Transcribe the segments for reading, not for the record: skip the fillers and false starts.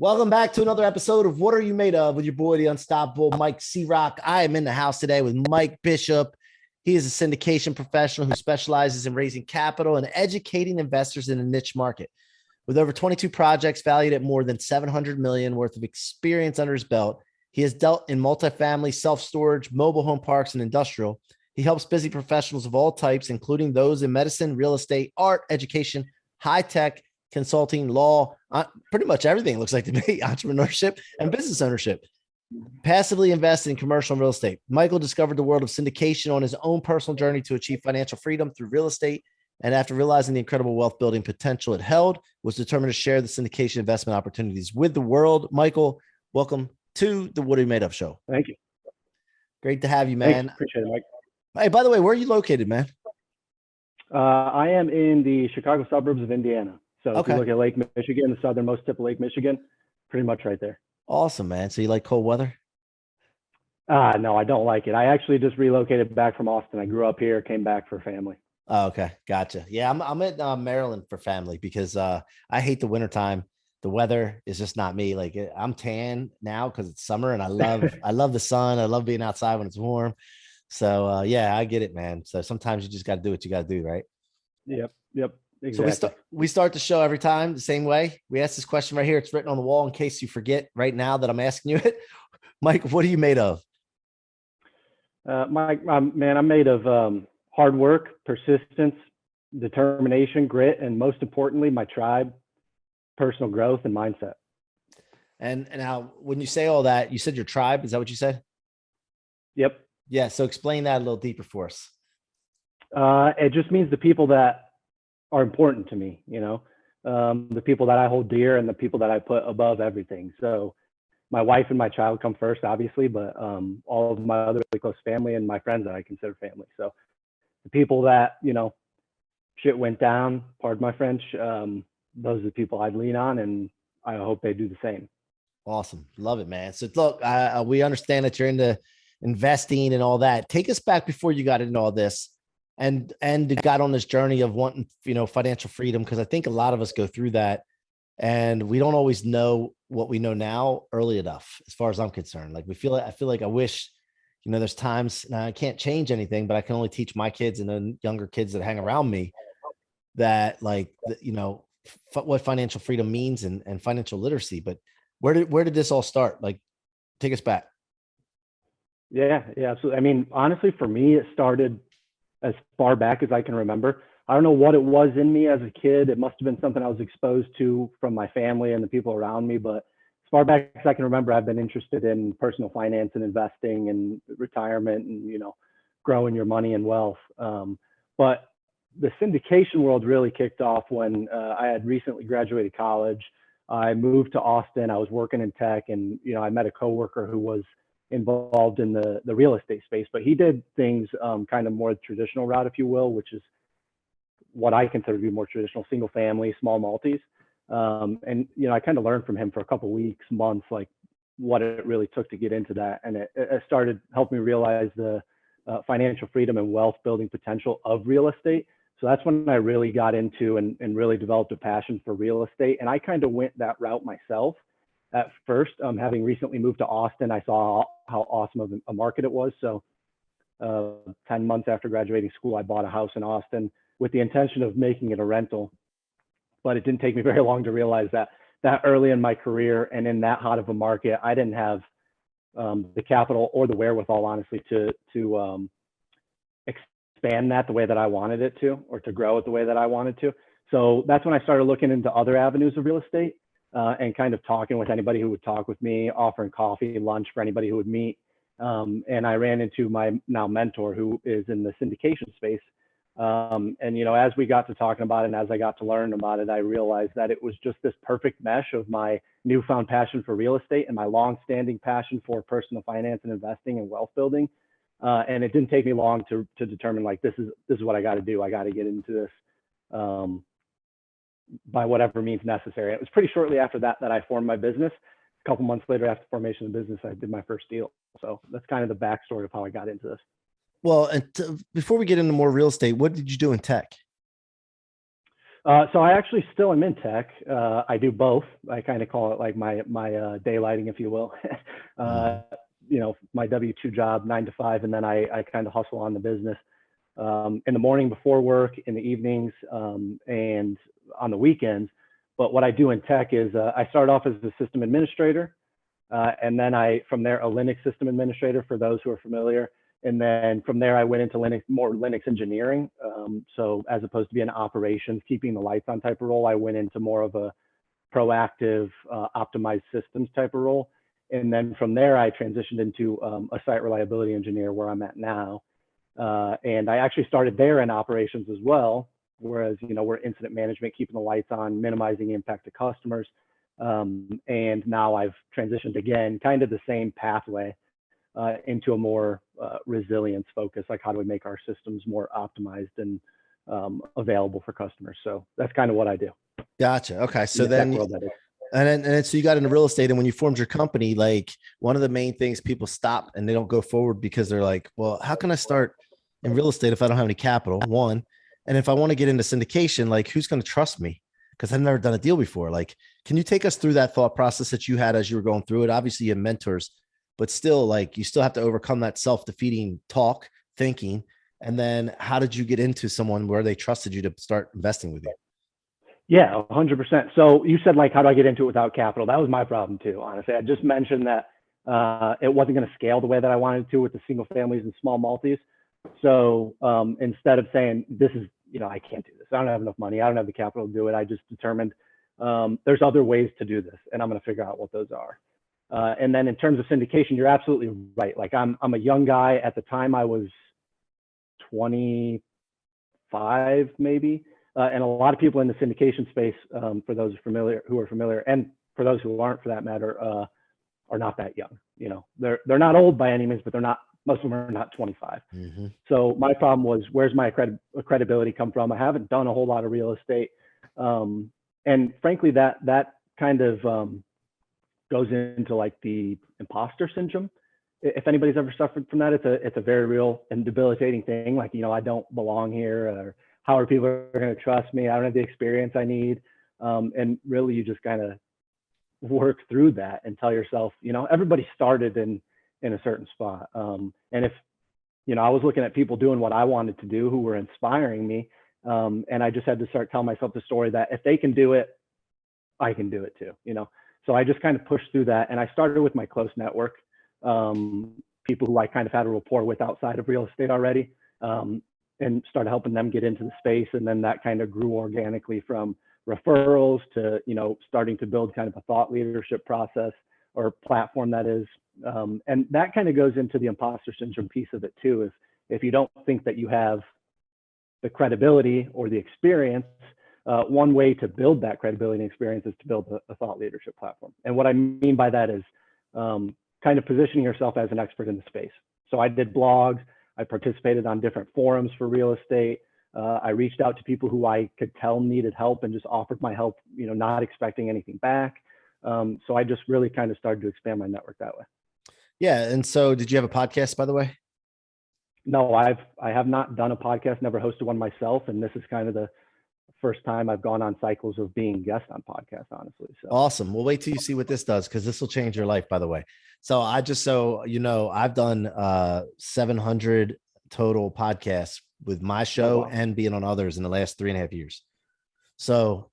Welcome back to another episode of What Are You Made Of with your boy, the unstoppable Mike C-Roc. I am in the house today with Mike Bishop. He is a syndication professional who specializes in raising capital and educating investors in a niche market. With over 22 projects valued at more than $700 million worth of experience under his belt, he has dealt in multifamily, self-storage, mobile home parks, and industrial. He helps busy professionals of all types, including those in medicine, real estate, art, education, high tech, consulting, law, pretty much everything looks like to me, entrepreneurship and business ownership. Passively invested in commercial and real estate. Michael discovered the world of syndication on his own personal journey to achieve financial freedom through real estate. And after realizing the incredible wealth building potential it held, was determined to share the syndication investment opportunities with the world. Michael, welcome to the What Are You Made Of show. Thank you. Great to have you, man. Thanks. Appreciate it, Mike. Hey, by the way, where are you located, man? I am in the Chicago suburbs of Indiana. So Okay. if you look at Lake Michigan, the southernmost tip of Lake Michigan, pretty much right there. Awesome, man. So you like cold weather? No, I don't like it. I actually just relocated back from Austin. I grew up here, came back for family. Oh, okay. Gotcha. Yeah, I'm at Maryland for family because I hate the wintertime. The weather is just not me. Like I'm tan now because it's summer and I love the sun. I love being outside when it's warm. So yeah, I get it, man. So sometimes you just got to do what you got to do, right? Yep. Exactly. So we start the show every time the same way. We ask this question right here. It's written on the wall in case you forget right now that I'm asking you it. Mike, what are you made of? Mike, man, I'm made of hard work, persistence, determination, grit, and most importantly, my tribe, personal growth, and mindset. And now when you say all that, you said your tribe. Is that what you said? Yep. Yeah. So explain that a little deeper for us. It just means the people that are important to me, the people that I hold dear and the people that I put above everything. So my wife and my child come first, obviously, but all of my other really close family and my friends that I consider family. So the people that, shit went down, pardon my French, those are the people I'd lean on, and I hope they do the same. Awesome. Love it, man. So look, we understand that you're into investing and all that. Take us back before you got into all this and got on this journey of wanting, financial freedom. Cause I think a lot of us go through that and we don't always know what we know now early enough, as far as I'm concerned. Like I feel like I wish, there's times now I can't change anything, but I can only teach my kids and the younger kids that hang around me that what financial freedom means and financial literacy. But where did this all start? Like, take us back. Yeah, absolutely. I mean, honestly, for me, it started as far back as I can remember. I don't know what it was in me as a kid. It must have been something I was exposed to from my family and the people around me. But as far back as I can remember, I've been interested in personal finance and investing and retirement and, growing your money and wealth. But the syndication world really kicked off when I had recently graduated college. I moved to Austin. I was working in tech and, I met a coworker who was involved in the real estate space, but he did things kind of more traditional route, if you will, which is what I consider to be more traditional, single family, small multis. And, I kind of learned from him for a couple of weeks, months, like what it really took to get into that. And it started helping me realize the financial freedom and wealth building potential of real estate. So that's when I really got into and really developed a passion for real estate. And I kind of went that route myself. At first, having recently moved to Austin, I saw how awesome of a market it was. So 10 months after graduating school, I bought a house in Austin with the intention of making it a rental. But it didn't take me very long to realize that early in my career and in that hot of a market, I didn't have the capital or the wherewithal, honestly, to expand that the way that I wanted it to, or to grow it the way that I wanted to. So that's when I started looking into other avenues of real estate. And kind of talking with anybody who would talk with me, offering coffee, lunch for anybody who would meet. And I ran into my now mentor who is in the syndication space. And, as we got to talking about it and as I got to learn about it, I realized that it was just this perfect mesh of my newfound passion for real estate and my longstanding passion for personal finance and investing and wealth building. And it didn't take me long to determine, like, this is what I got to do. I got to get into this. By whatever means necessary. It was pretty shortly after that I formed my business. A couple months later, after formation of the business, I did my first deal. So that's kind of the backstory of how I got into this. Well, and before we get into more real estate, what did you do in tech? So I actually still am in tech. I do both. I kind of call it like my daylighting, if you will. Mhm. You know, my W-2 job, 9 to 5, and then I kind of hustle on the business in the morning before work, in the evenings, and on the weekends. But what I do in tech is I start off as a system administrator, and then from there, a Linux system administrator for those who are familiar. And then from there, I went into more Linux engineering. So as opposed to being operations, keeping the lights on type of role, I went into more of a proactive, optimized systems type of role. And then from there, I transitioned into a site reliability engineer where I'm at now. And I actually started there in operations as well. Whereas, you know, we're incident management, keeping the lights on, minimizing impact to customers. And now I've transitioned again, kind of the same pathway into a more resilience focus, like how do we make our systems more optimized and available for customers. So that's kind of what I do. Gotcha. Okay. So In the tech then, world, that is. and then so you got into real estate, and when you formed your company, like one of the main things people stop and they don't go forward because they're like, well, how can I start in real estate if I don't have any capital? One, and if I want to get into syndication, like who's going to trust me? Because I've never done a deal before. Like, can you take us through that thought process that you had as you were going through it? Obviously, you have mentors, but still, like, you still have to overcome that self-defeating talk, thinking. And then how did you get into someone where they trusted you to start investing with you? Yeah, 100%. So you said, like, how do I get into it without capital? That was my problem too, honestly. I just mentioned that it wasn't going to scale the way that I wanted to with the single families and small multis. So instead of saying, this is, you know, I can't do this, I don't have enough money, I don't have the capital to do it, I just determined there's other ways to do this, and I'm going to figure out what those are. And then in terms of syndication, you're absolutely right. Like, I'm a young guy. At the time, I was 25, maybe. And a lot of people in the syndication space, for those who are familiar, and for those who aren't, for that matter, are not that young. You know, they're not old by any means, but they're not. Most of them are not 25. Mm-hmm. So my problem was, where's my credibility come from? I haven't done a whole lot of real estate, and frankly, that kind of goes into like the imposter syndrome. If anybody's ever suffered from that, it's a very real and debilitating thing. Like, you know, I don't belong here, or how are people going to trust me? I don't have the experience I need. And really, you just kind of work through that and tell yourself, you know, everybody started in a certain spot. And if, you know, I was looking at people doing what I wanted to do who were inspiring me, and I just had to start telling myself the story that if they can do it, I can do it too, you know? So I just kind of pushed through that. And I started with my close network, people who I kind of had a rapport with outside of real estate already, and started helping them get into the space. And then that kind of grew organically from referrals to, you know, starting to build kind of a thought leadership process or platform, that is. And that kind of goes into the imposter syndrome piece of it too. If you don't think that you have the credibility or the experience, one way to build that credibility and experience is to build a thought leadership platform. And what I mean by that is kind of positioning yourself as an expert in the space. So I did blogs, I participated on different forums for real estate. I reached out to people who I could tell needed help and just offered my help, you know, not expecting anything back. So I just really kind of started to expand my network that way. Yeah. And so did you have a podcast, by the way? No, I have not done a podcast, never hosted one myself. And this is kind of the first time I've gone on cycles of being a guest on podcasts, honestly. So Awesome. Well, wait till you see what this does, because this will change your life, by the way. So so you know, I've done 700 total podcasts with my show. wow. And being on others in the last 3.5 years. So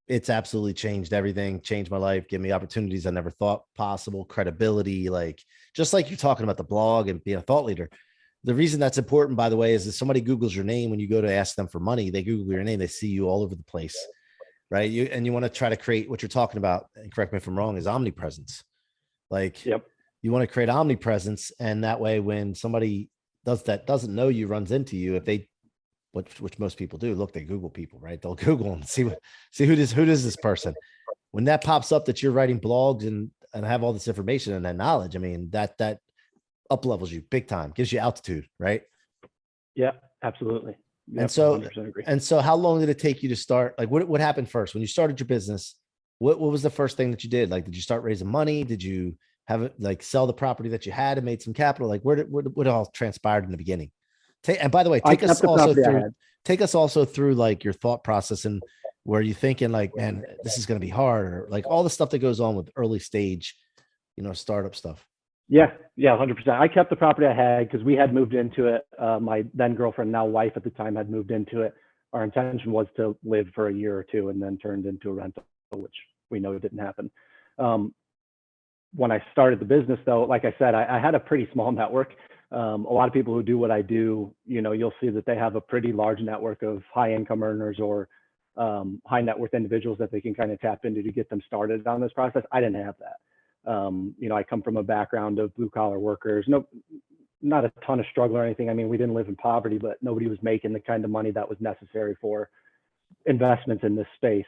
it's absolutely changed everything, changed my life, give me opportunities I never thought possible, credibility, like just like you're talking about the blog and being a thought leader. The reason that's important, by the way, is if somebody Googles your name, when you go to ask them for money, they Google your name, they see you all over the place, right? You want to try to create what you're talking about, and correct me if I'm wrong, is omnipresence. Like, Yep. You want to create omnipresence, and that way when somebody doesn't know you, runs into you, if they, which most people do, look, they Google people, right? They'll Google and see who does this person. When that pops up that you're writing blogs and have all this information and that knowledge, I mean, that up levels you big time, gives you altitude, right? Yeah, absolutely. Yep, And so 100% agree. how long did it take you to start? Like, what happened first when you started your business? What was the first thing that you did? Like, did you start raising money? Did you have it, like, sell the property that you had and made some capital? Like, what all transpired in the beginning And by the way, I kept the property I had. take us also through like your thought process and where you thinking like, man, this is going to be hard, or like all the stuff that goes on with early stage, startup stuff. Yeah, 100%. I kept the property I had because we had moved into it. My then girlfriend, now wife at the time, had moved into it. Our intention was to live for a year or two and then turned into a rental, which we know didn't happen. When I started the business, though, like I said, I had a pretty small network. A lot of people who do what I do, you'll see that they have a pretty large network of high income earners or high net worth individuals that they can kind of tap into to get them started on this process. I didn't have that. I come from a background of blue collar workers. No, not a ton of struggle or anything. I mean, we didn't live in poverty, but nobody was making the kind of money that was necessary for investments in this space.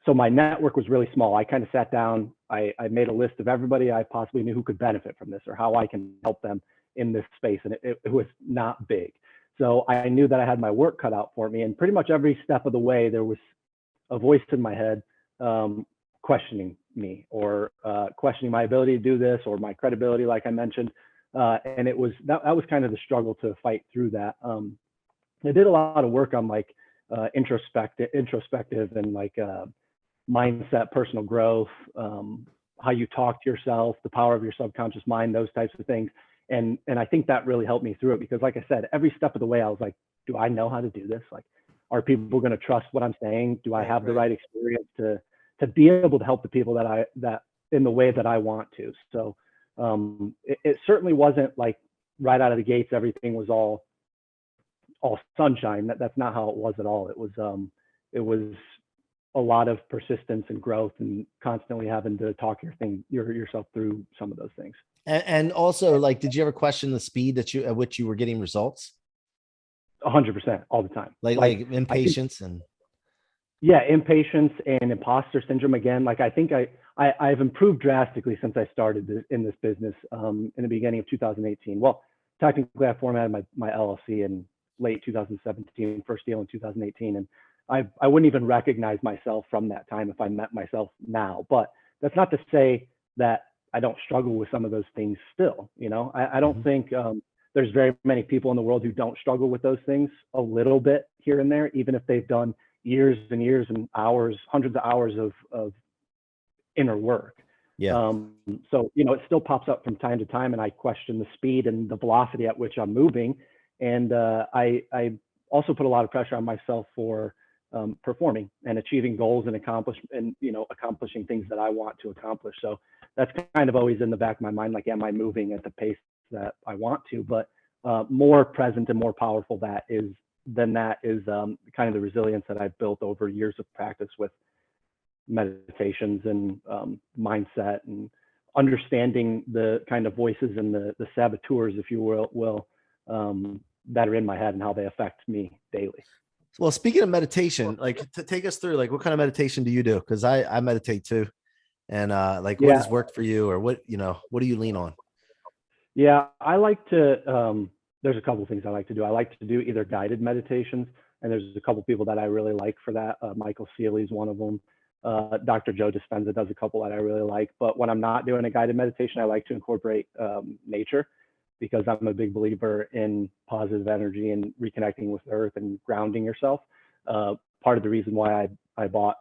So my network was really small. I kind of sat down, I made a list of everybody I possibly knew who could benefit from this or how I can help them in this space. And it was not big. So I knew that I had my work cut out for me. And pretty much every step of the way, there was a voice in my head questioning me or questioning my ability to do this or my credibility, like I mentioned. And it was that was kind of the struggle to fight through that. I did a lot of work on like introspective and like mindset, personal growth, how you talk to yourself, the power of your subconscious mind, those types of things. And I think that really helped me through it because, like I said, every step of the way, I was like, do I know how to do this? Like, are people going to trust what I'm saying? Do I have the right experience to be able to help the people that in the way that I want to? So it certainly wasn't like right out of the gates, everything was all sunshine. That's not how it was at all. It was a lot of persistence and growth and constantly having to talk yourself through some of those things. And also, like, did you ever question the speed at which you were getting results? 100% all the time. Like impatience impatience and imposter syndrome again. Like I think I've improved drastically since I started in this business in the beginning of 2018. Well, technically I formatted my LLC in late 2017, first deal in 2018. And I wouldn't even recognize myself from that time if I met myself now. But that's not to say that I don't struggle with some of those things still. I don't think there's very many people in the world who don't struggle with those things a little bit here and there, even if they've done years and years and hours, hundreds of hours of inner work. Yeah. So, it still pops up from time to time, and I question the speed and the velocity at which I'm moving. And I also put a lot of pressure on myself for performing and achieving goals and accomplishing things that I want to accomplish. So that's kind of always in the back of my mind, like, am I moving at the pace that I want to? But more present and more powerful than that is kind of the resilience that I've built over years of practice with meditations and mindset and understanding the kind of voices and the saboteurs, if you will, that are in my head and how they affect me daily. Well, speaking of meditation, like, to take us through, like, what kind of meditation do you do? Because I meditate too. And what has worked for you, or what do you lean on? Yeah, I like to, there's a couple of things I like to do. I like to do either guided meditations, and there's a couple of people that I really like for that. Michael Sealy is one of them. Dr. Joe Dispenza does a couple that I really like. But when I'm not doing a guided meditation, I like to incorporate nature, because I'm a big believer in positive energy and reconnecting with earth and grounding yourself. Part of the reason why I bought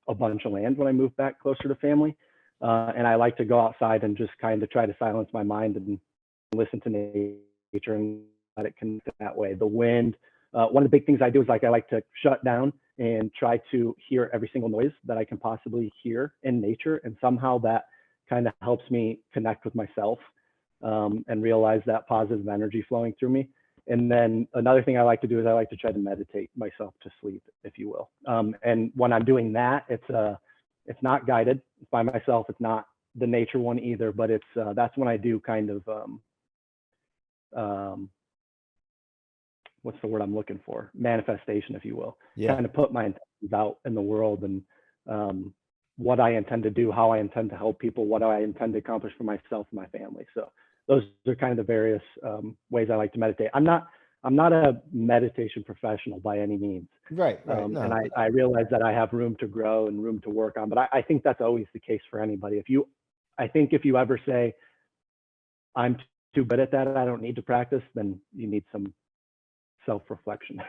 a bunch of land when I moved back closer to family. And I like to go outside and just kind of try to silence my mind and listen to nature and let it connect that way. The wind, one of the big things I do is, like, I like to shut down and try to hear every single noise that I can possibly hear in nature. And somehow that kind of helps me connect with myself and realize that positive energy flowing through me. And then another thing I like to do is I like to try to meditate myself to sleep, if you will. And when I'm doing that, it's not guided. It's by myself. It's not the nature one either, but that's when I do kind of, what's the word I'm looking for? Manifestation, if you will. Yeah. Kind of put my intentions out in the world and what I intend to do, how I intend to help people, what I intend to accomplish for myself and my family. So those are kind of the various ways I like to meditate. I'm not a meditation professional by any means. Right. No, and I realize that I have room to grow and room to work on, but I think that's always the case for anybody. I think if you ever say, I'm too good at that, I don't need to practice, then you need some self-reflection.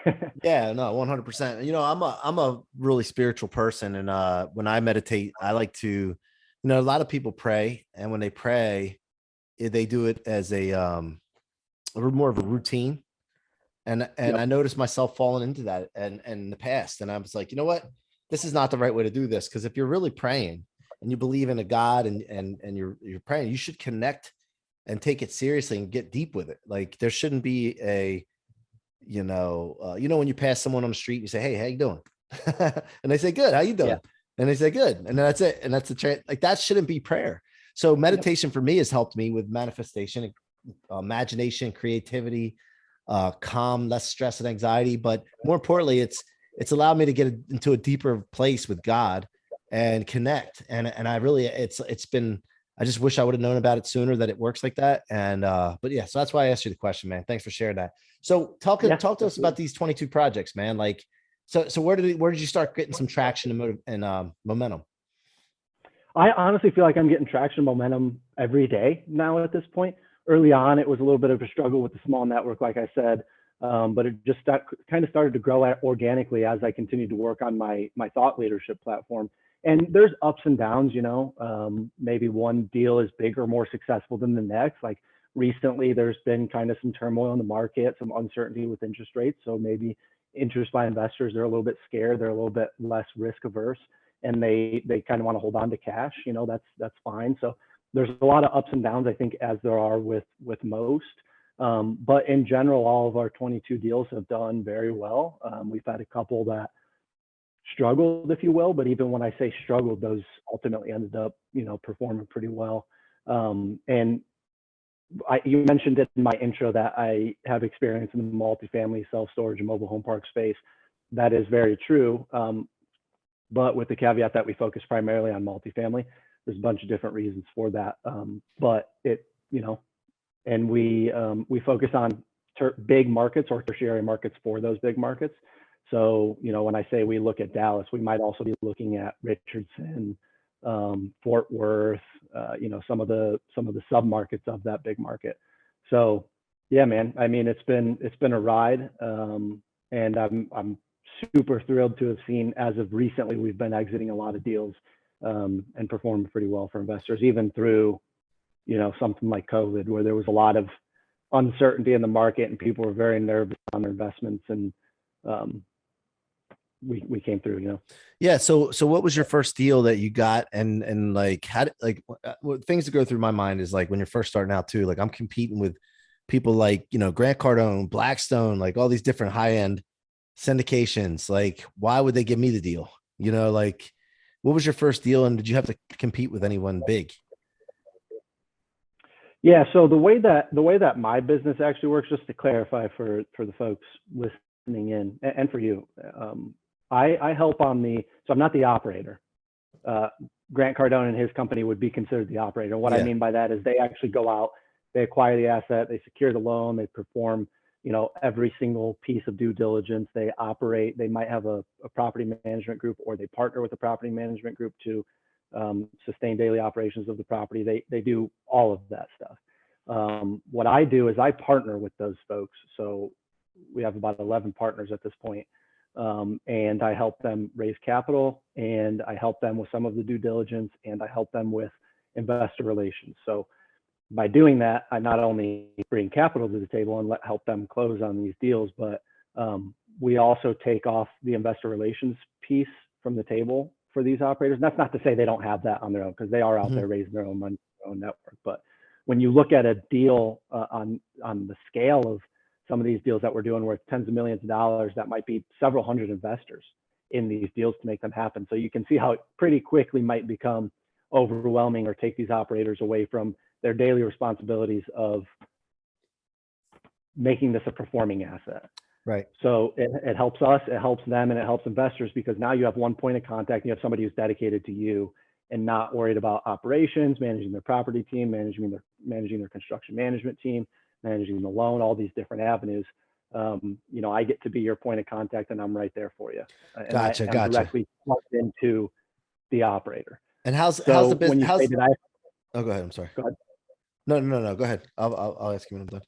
Yeah, no, 100%. I'm a really spiritual person. And when I meditate, I like to, a lot of people pray. And when they pray, they do it as more of a routine. And I Yep. noticed myself falling into that and in the past. And I was like, you know what? This is not the right way to do this. Because if you're really praying and you believe in a God and you're praying, you should connect and take it seriously and get deep with it. Like there shouldn't be when you pass someone on the street, you say, "Hey, how you doing?" And they say, "Good. How you Yeah. doing?" And they say, "Good." And then that's it. And that's like that shouldn't be prayer. So meditation for me has helped me with manifestation, imagination, creativity, calm, less stress and anxiety. But more importantly, it's allowed me to get into a deeper place with God and connect. And I really, it's been. I just wish I would have known about it sooner, that it works like that. But yeah, so that's why I asked you the question, man. Thanks for sharing that. So talk Yeah, to us absolutely. about these 22 projects, man. Like, so where did you start getting some traction and momentum? I honestly feel like I'm getting traction and momentum every day now at this point. Early on, it was a little bit of a struggle with the small network, like I said, but it just kind of started to grow organically as I continued to work on my thought leadership platform. And there's ups and downs, maybe one deal is bigger, more successful than the next. Like recently, there's been kind of some turmoil in the market, some uncertainty with interest rates. So maybe interest by investors, they're a little bit scared, they're a little bit less risk averse, and they kind of want to hold on to cash. That's fine. So there's a lot of ups and downs, I think, as there are with most. But in general, all of our 22 deals have done very well. We've had a couple that struggled, if you will, but even when I say struggled, those ultimately ended up, performing pretty well. And you mentioned it in my intro that I have experience in the multifamily, self-storage, and mobile home park space. That is very true. But with the caveat that we focus primarily on multifamily. There's a bunch of different reasons for that. But and we focus on big markets or tertiary markets for those big markets. So, when I say we look at Dallas, we might also be looking at Richardson, Fort Worth, some of the sub markets of that big market. So, yeah, man. I mean, it's been a ride, and I'm super thrilled to have seen, as of recently, we've been exiting a lot of deals and performing pretty well for investors, even through something like COVID, where there was a lot of uncertainty in the market and people were very nervous on their investments, and we came through. Yeah. So what was your first deal that you got? And like, what things that go through my mind is like when you're first starting out too, like I'm competing with people like, Grant Cardone, Blackstone, like all these different high end syndications. Like, why would they give me the deal? Like, what was your first deal, and did you have to compete with anyone big? Yeah. So the way that my business actually works, just to clarify for the folks listening in, and for you, I help on so I'm not the operator. Grant Cardone and his company would be considered the operator. What I mean by that is they actually go out, they acquire the asset, they secure the loan, they perform, every single piece of due diligence. They operate. They might have a property management group, or they partner with a property management group to sustain daily operations of the property. They do all of that stuff. What I do is I partner with those folks. So we have about 11 partners at this point. And I help them raise capital, and I help them with some of the due diligence, and I help them with investor relations. So by doing that, I not only bring capital to the table and help them close on these deals, but we also take off the investor relations piece from the table for these operators. And that's not to say they don't have that on their own, because they are out there raising their own money, their own network. But when you look at a deal on the scale of some of these deals that we're doing, worth tens of millions of dollars, that might be several hundred investors in these deals to make them happen. So you can see how it pretty quickly might become overwhelming, or take these operators away from their daily responsibilities of making this a performing asset. Right. So it helps us, it helps them, and it helps investors, because now you have one point of contact. You have somebody who's dedicated to you and not worried about operations, managing their property team, managing their construction management team, managing the loan, all these different avenues. I get to be your point of contact, and I'm right there for you. And Gotcha. I'm directly plugged into the operator. And how's the when business? you say that Oh, go ahead. I'm sorry. go ahead. No. Go ahead. I'll ask you when I'm done.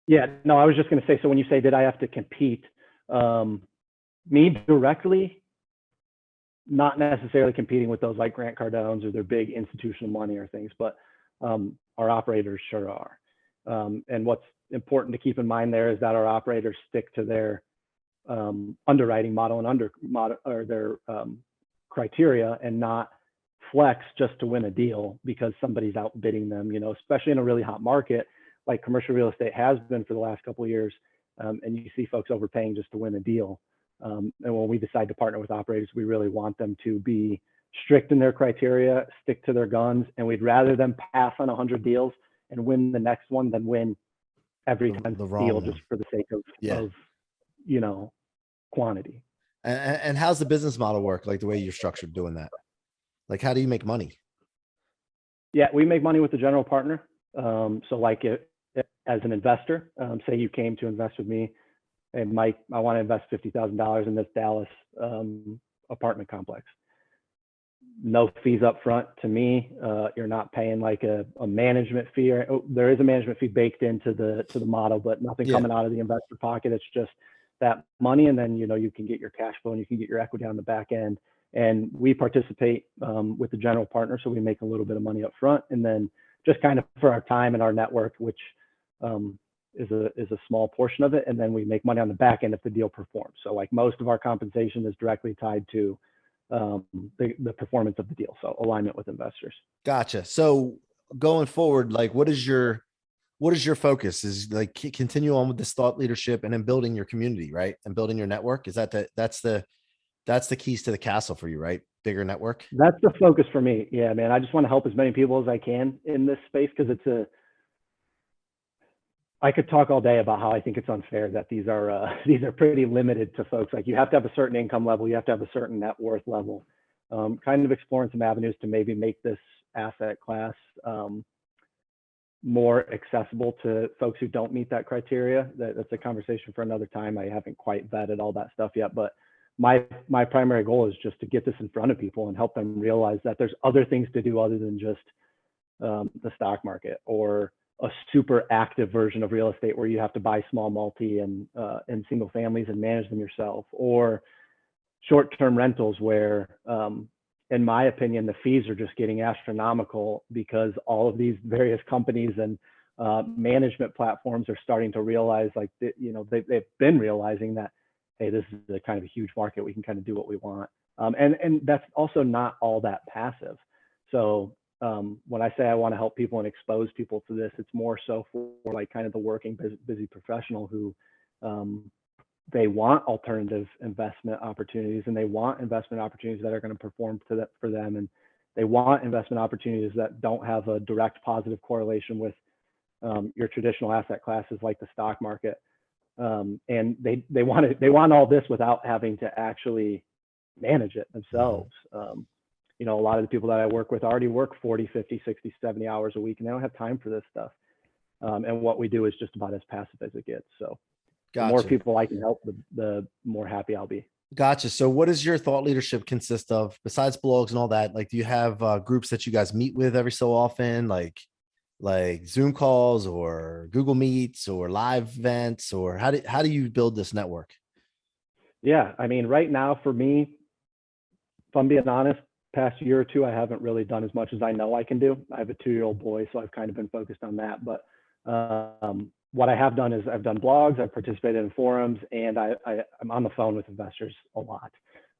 Yeah, no, I was just going to say, so when you say, did I have to compete? Me directly, not necessarily competing with those like Grant Cardones or their big institutional money or things, but our operators sure are. And what's important to keep in mind there is that our operators stick to their underwriting model and their criteria, and not flex just to win a deal because somebody's outbidding them, you know, especially in a really hot market like commercial real estate has been for the last couple of years. And you see folks overpaying just to win a deal. And when we decide to partner with operators, we really want them to be strict in their criteria, stick to their guns, and we'd rather them pass on 100 deals and win the next one than win every The deal wrong just one. for the sake of, Yeah. you know, quantity. And how's the business model work? Like the way you're structured doing that? Like, how do you make money? Yeah, we make money with the general partner. So like as an investor, say you came to invest with me, and Mike, I want to invest $50,000 in this Dallas apartment complex. No fees up front to me. You're not paying like a management fee, or there is a management fee baked into the model, but nothing coming out of the investor pocket. It's just that money, and then you can get your cash flow and you can get your equity on the back end. And we participate with the general partner, so we make a little bit of money up front, and then just kind of for our time and our network, which is a small portion of it, and then we make money on the back end if the deal performs. So like most of our compensation is directly tied to the performance of the deal, so alignment with investors. Gotcha. So going forward, like what is your focus? Is like continue on with this thought leadership and then building your community, right? And building your network. Is that's the keys to the castle for you, right? Bigger network. That's the focus for me. Yeah, man. I just want to help as many people as I can in this space, because I could talk all day about how I think it's unfair that these are pretty limited to folks. Like you have to have a certain income level, you have to have a certain net worth level. Kind of exploring some avenues to maybe make this asset class more accessible to folks who don't meet that criteria. That's a conversation for another time. I haven't quite vetted all that stuff yet, but my primary goal is just to get this in front of people and help them realize that there's other things to do other than just the stock market, or a super active version of real estate where you have to buy small multi and single families and manage them yourself, or short-term rentals where, in my opinion, the fees are just getting astronomical because all of these various companies and management platforms are starting to realize, like, they've been realizing that, hey, this is a kind of a huge market. We can kind of do what we want. And that's also not all that passive. So when I say I want to help people and expose people to this, it's more so for like kind of the working busy professional who they want alternative investment opportunities, and they want investment opportunities that are going to perform for them. And they want investment opportunities that don't have a direct positive correlation with your traditional asset classes like the stock market. And they want all this without having to actually manage it themselves. A lot of the people that I work with already work 40, 50, 60, 70 hours a week, and they don't have time for this stuff. And what we do is just about as passive as it gets. So the more people I can help, the more happy I'll be. Gotcha. So what does your thought leadership consist of besides blogs and all that? Like, do you have groups that you guys meet with every so often, like Zoom calls or Google Meets or live events, or how do you build this network? Yeah. I mean, right now for me, if I'm being honest, past year or two, I haven't really done as much as I know I can do. I have a 2-year-old boy, so I've kind of been focused on that. But what I have done is I've done blogs, I've participated in forums, and I'm on the phone with investors a lot.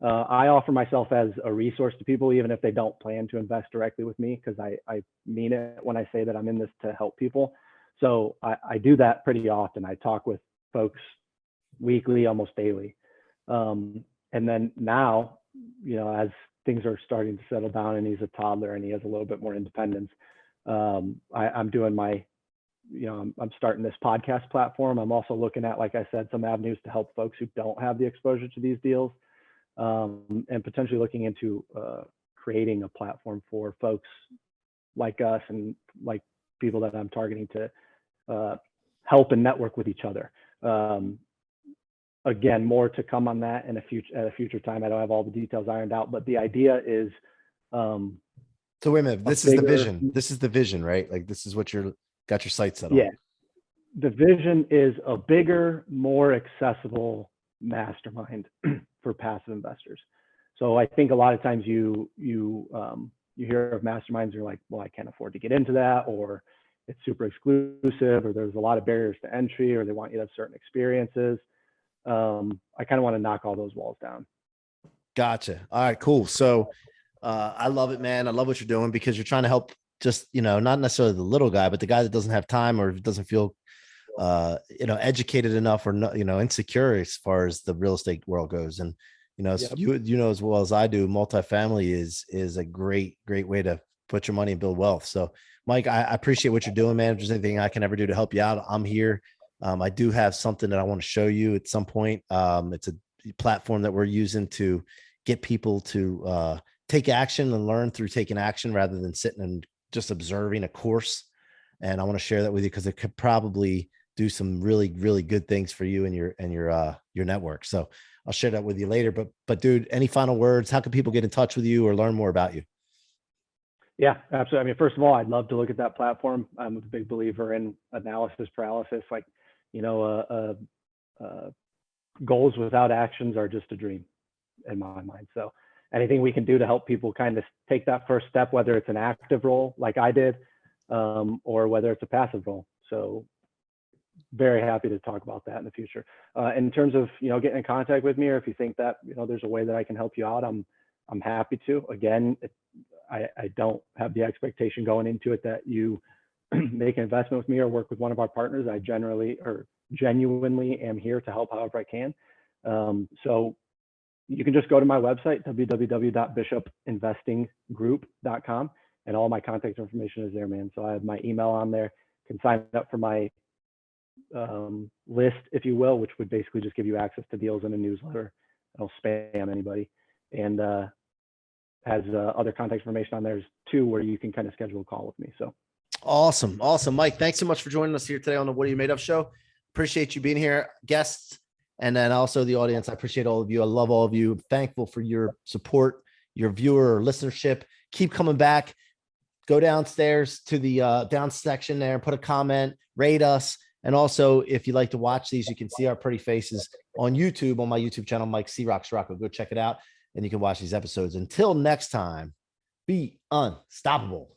I offer myself as a resource to people, even if they don't plan to invest directly with me, because I mean it when I say that I'm in this to help people. So I do that pretty often. I talk with folks weekly, almost daily. And then now, as things are starting to settle down and he's a toddler and he has a little bit more independence, I'm doing I'm starting this podcast platform. I'm also looking at, like I said, some avenues to help folks who don't have the exposure to these deals, and potentially looking into creating a platform for folks like us and like people that I'm targeting to help and network with each other. Again, more to come on that at a future time. I don't have all the details ironed out, but the idea is. So wait a minute, this is the vision. This is the vision, right? Like this is what you're got your sights set on. Yeah. the vision is a bigger, more accessible mastermind for passive investors. So I think a lot of times you hear of masterminds, you're like, well, I can't afford to get into that, or it's super exclusive, or there's a lot of barriers to entry, or they want you to have certain experiences. I kind of want to knock all those walls down. Gotcha. All right, cool. So I love it, man. I love what you're doing because you're trying to help just, not necessarily the little guy, but the guy that doesn't have time or doesn't feel, educated enough or, insecure as far as the real estate world goes. And, Yep. you know, as well as I do, multifamily is a great way to put your money and build wealth. So Mike, I appreciate what you're doing, man. If there's anything I can ever do to help you out, I'm here. I do have something that I want to show you at some point. It's a platform that we're using to get people to take action and learn through taking action rather than sitting and just observing a course. And I want to share that with you because it could probably do some really, really good things for you and your network. So I'll share that with you later. But dude, any final words? How can people get in touch with you or learn more about you? Yeah, absolutely. I mean, first of all, I'd love to look at that platform. I'm a big believer in analysis paralysis. Like, goals without actions are just a dream in my mind. So anything we can do to help people kind of take that first step, whether it's an active role like I did, or whether it's a passive role. So very happy to talk about that in the future. In terms of, getting in contact with me, or if you think that, there's a way that I can help you out, I'm happy to. Again, I don't have the expectation going into it that you make an investment with me or work with one of our partners. I genuinely am here to help however I can. So you can just go to my website, www.bishopinvestinggroup.com, and all my contact information is there, man. So I have my email on there. You can sign up for my list, if you will, which would basically just give you access to deals in a newsletter. I don't spam anybody. And has other contact information on there too, where you can kind of schedule a call with me. So Awesome. Mike, thanks so much for joining us here today on the What Are You Made Of show. Appreciate you being here, guests, and then also the audience. I appreciate all of you. I love all of you. I'm thankful for your support, your viewer or listenership. Keep coming back. Go downstairs to the down section there, put a comment, rate us. And also, if you like to watch these, you can see our pretty faces on YouTube, on my YouTube channel, Mike C-Roc Ciorrocco. Go check it out, and you can watch these episodes. Until next time, be unstoppable.